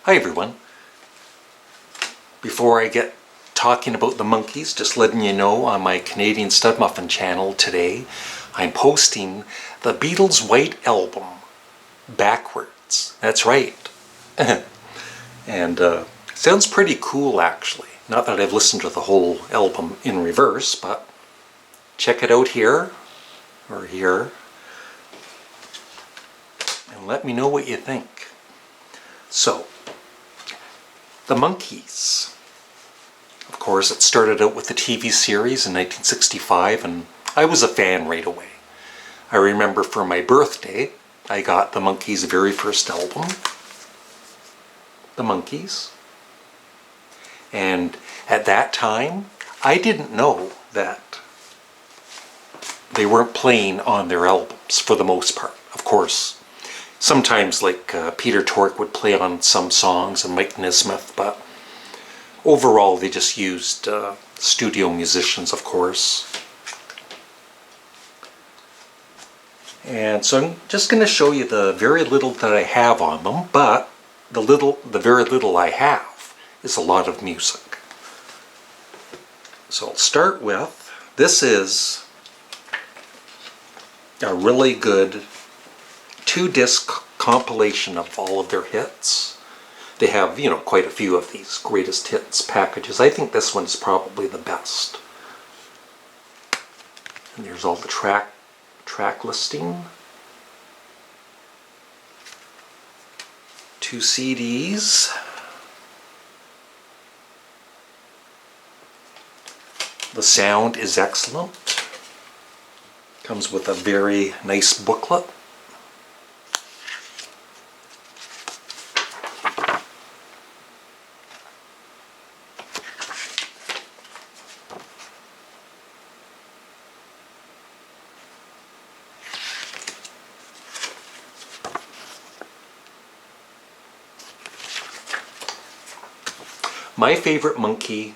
Hi everyone. Before I get talking about the Monkees, just letting you know on my Canadian Studmuffin channel today, I'm posting the Beatles' White Album backwards. That's right. And sounds pretty cool actually. Not that I've listened to the whole album in reverse, but check it out here, or here, and let me know what you think. So, the Monkees. Of course, it started out with the TV series in 1965, and I was a fan right away. I remember for my birthday, I got the Monkees' very first album, The Monkees. And at that time, I didn't know that they weren't playing on their albums for the most part. Of course, sometimes like Peter Tork would play on some songs and Mike Nesmith, but overall they just used studio musicians, of course. And so I'm just going to show you the very little that I have on them, but the very little I have is a lot of music. So I'll start with, this is a really good 2-disc compilation of all of their hits. They have, quite a few of these greatest hits packages. I think this one's probably the best. And there's all the track listing. 2 CDs. The sound is excellent. Comes with a very nice booklet. My favorite Monkee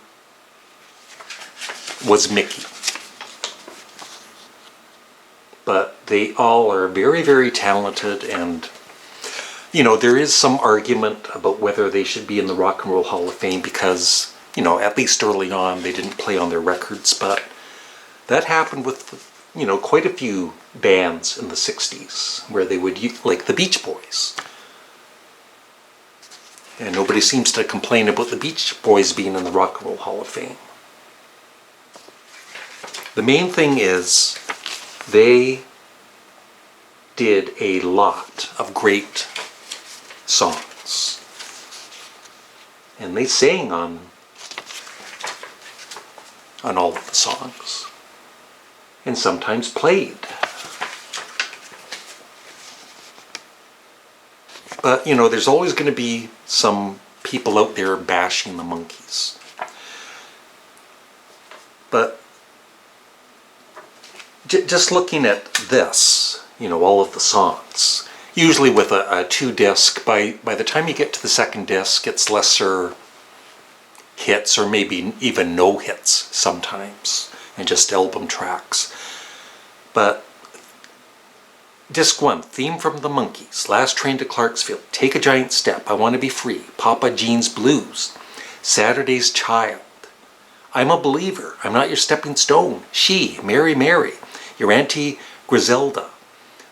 was Mickey. But they all are very, very talented, and there is some argument about whether they should be in the Rock and Roll Hall of Fame because, at least early on they didn't play on their records, but that happened with, quite a few bands in the 60s where they would, like the Beach Boys. And nobody seems to complain about the Beach Boys being in the Rock and Roll Hall of Fame. The main thing is they did a lot of great songs. And they sang on all of the songs. And sometimes played. But, there's always going to be some people out there bashing the Monkees. But just looking at this, all of the songs, usually with a 2-disc, by the time you get to the second disc, it's lesser hits, or maybe even no hits sometimes, and just album tracks. But Disc 1, Theme from the Monkees, Last Train to Clarksville, Take a Giant Step, I Want to Be Free, Papa Jean's Blues, Saturday's Child, I'm a Believer, I'm Not Your Stepping Stone, She, Mary Mary, Your Auntie Griselda,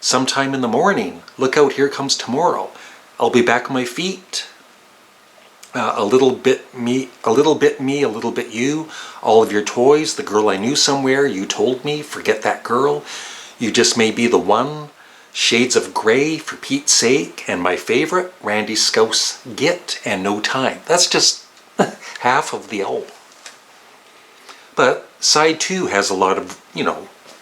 Sometime in the Morning, Look Out, Here Comes Tomorrow, I'll Be Back on My Feet, A Little Bit Me, A Little Bit You, All of Your Toys, The Girl I Knew Somewhere, You Told Me, Forget That Girl, You Just May Be the One, Shades of Grey, For Pete's Sake, and my favorite, Randy Scouse, Git, and No Time. That's just half of the album. But side 2 has a lot of,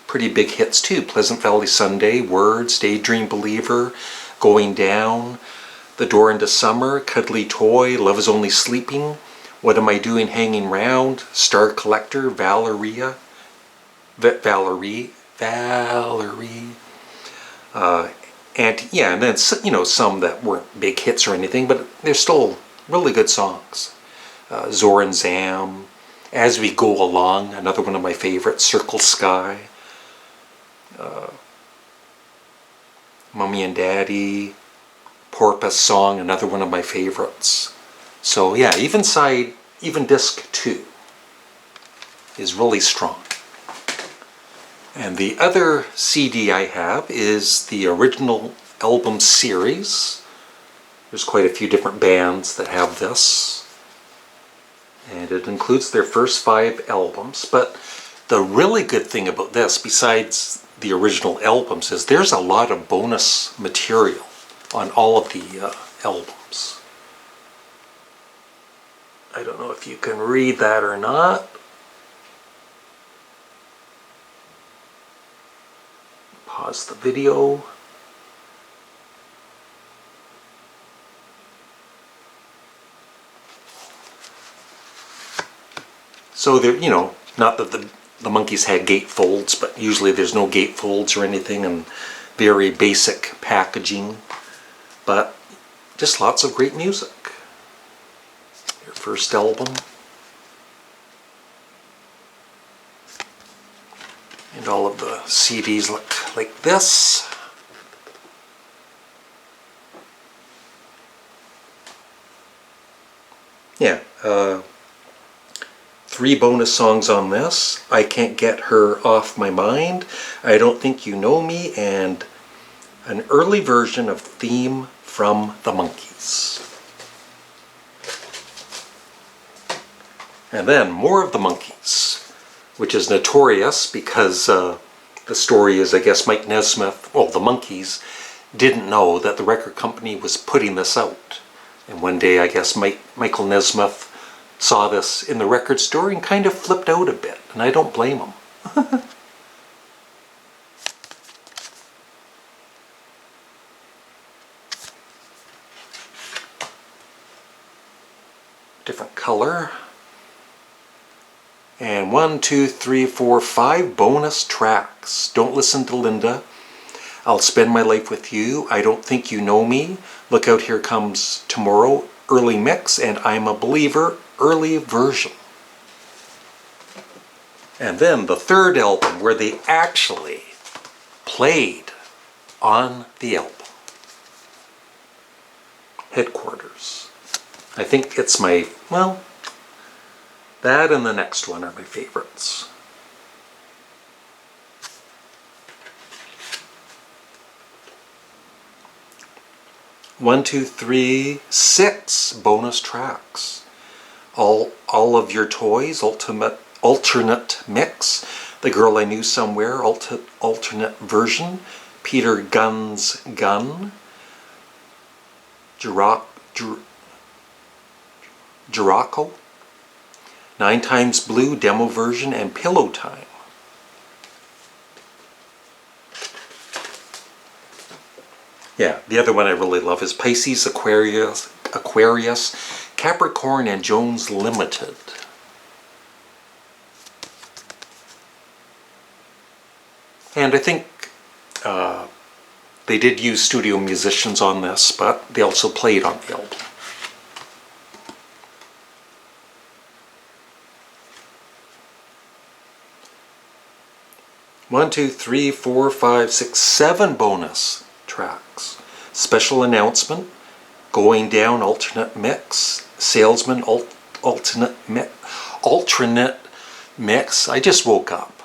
pretty big hits too. Pleasant Valley Sunday, Words, Daydream Believer, Going Down, The Door into Summer, Cuddly Toy, Love is Only Sleeping, What Am I Doing Hanging Round, Star Collector, Valerie, and then some that weren't big hits or anything, but they're still really good songs. Zor and Zam, As We Go Along, another one of my favorites, Circle Sky, Mummy and Daddy, Porpoise song, another one of my favorites. So yeah, even disc 2 is really strong. And the other CD I have is the original album series. There's quite a few different bands that have this. And it includes their first 5 albums. But the really good thing about this, besides the original albums, is there's a lot of bonus material on all of the albums. I don't know if you can read that or not. Pause the video. So there, you know, not that the Monkees had gatefolds, but usually there's no gatefolds or anything, and very basic packaging, but just lots of great music. Their first album. And all of the CDs look like this. Yeah, 3 bonus songs on this. I Can't Get Her Off My Mind, I Don't Think You Know Me, and an early version of Theme from the Monkees. And then more of the Monkees, which is notorious because the story is, I guess, Mike Nesmith, well, the Monkees, didn't know that the record company was putting this out. And one day, I guess, Michael Nesmith saw this in the record store and kind of flipped out a bit, and I don't blame him. Different color. And 1, 2, 3, 4, 5 bonus tracks. Don't Listen to Linda, I'll Spend My Life With You, I Don't Think You Know Me, Look Out Here Comes Tomorrow, early mix, and I'm a Believer, early version. And then the third album where they actually played on the album. Headquarters. I think it's my, well, that and the next one are my favorites. One, two, three, 6 bonus tracks. All of Your Toys, alternate mix. The Girl I Knew Somewhere, alternate version. Peter Gunn's Gun. Jiraco. 9 Times Blue demo version, and Pillow Time. Yeah, the other one I really love is Pisces, Aquarius, Capricorn, and Jones Limited. And I think they did use studio musicians on this, but they also played on the album. One, two, three, 4, 5, 6, 7 bonus tracks. Special Announcement, Going Down, alternate mix. Salesman, alternate mix. I just woke up.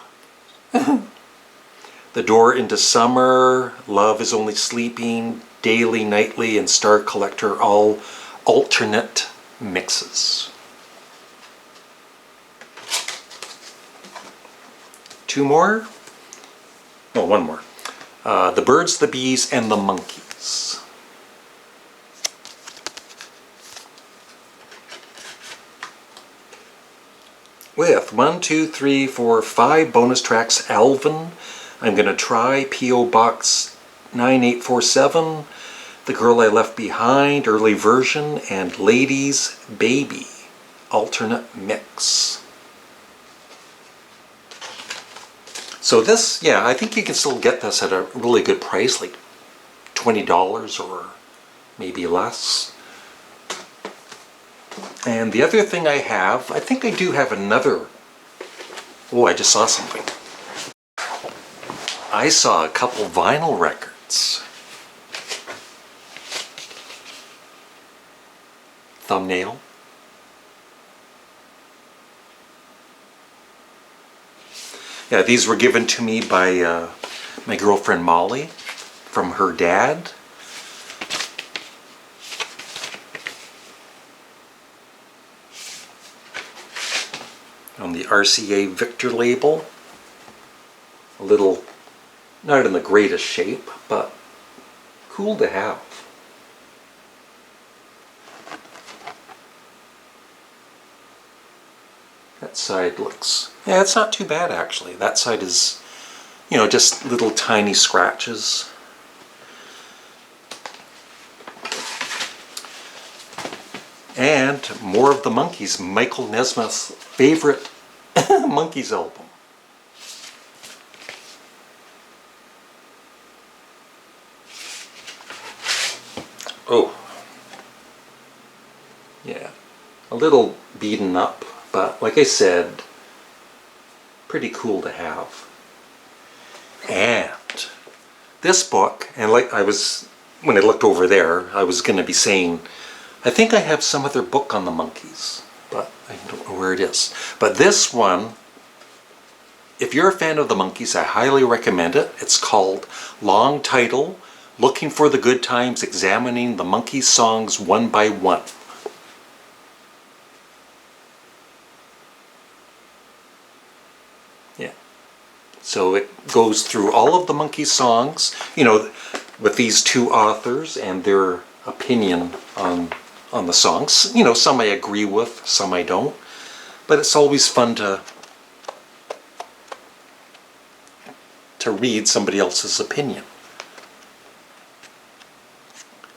The Door into Summer, Love Is Only Sleeping, Daily, Nightly, and Star Collector, all alternate mixes. 2 more. Oh, 1 more. The Birds, the Bees, and the Monkees. With 1, 2, 3, 4, 5 bonus tracks. Alvin, I'm Gonna Try, P.O. Box 9847, The Girl I Left Behind, early version, and Ladies, Baby, alternate mix. So this, yeah, I think you can still get this at a really good price, like $20 or maybe less. And the other thing I have, I think I do have another, oh, I just saw something. I saw a couple vinyl records. thumbnail. Yeah, these were given to me by my girlfriend Molly from her dad. On the RCA Victor label. A little, not in the greatest shape, but cool to have. That side looks, yeah, it's not too bad actually. That side is, you know, just little tiny scratches. And more of the Monkees, Michael Nesmith's favorite Monkees album. Oh, yeah, a little beaten up, but like I said, pretty cool to have. And this book, and like I was, when I looked over there, I was going to be saying, I think I have some other book on the Monkees, but I don't know where it is. But this one, if you're a fan of the Monkees, I highly recommend it. It's called, long title, Looking for the Good Times, Examining the Monkees Songs One by One. Yeah. So it goes through all of the Monkees songs, you know, with these two authors and their opinion on the songs. You know, some I agree with, some I don't. But it's always fun to read somebody else's opinion.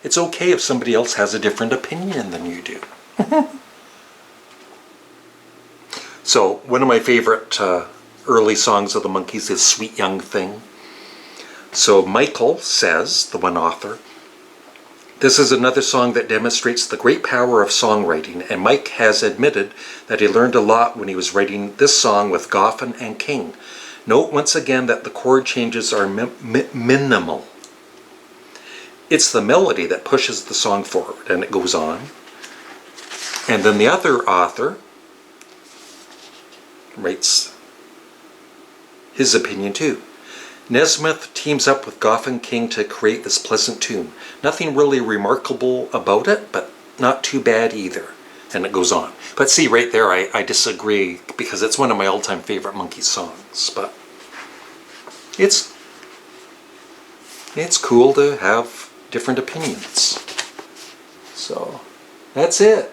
It's okay if somebody else has a different opinion than you do. So, one of my favorite early songs of the Monkees is Sweet Young Thing. So Michael says, the one author, this is another song that demonstrates the great power of songwriting, and Mike has admitted that he learned a lot when he was writing this song with Goffin and King. Note once again that the chord changes are minimal. It's the melody that pushes the song forward, and it goes on. And then the other author writes his opinion too. Nesmith teams up with Goffin King to create this pleasant tune. Nothing really remarkable about it, but not too bad either. And it goes on. But see, right there, I disagree, because it's one of my all-time favorite Monkees songs. But it's cool to have different opinions. So, that's it.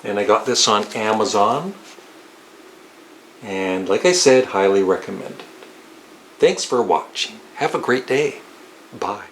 And I got this on Amazon. And like I said, highly recommend it. Thanks for watching. Have a great day. Bye.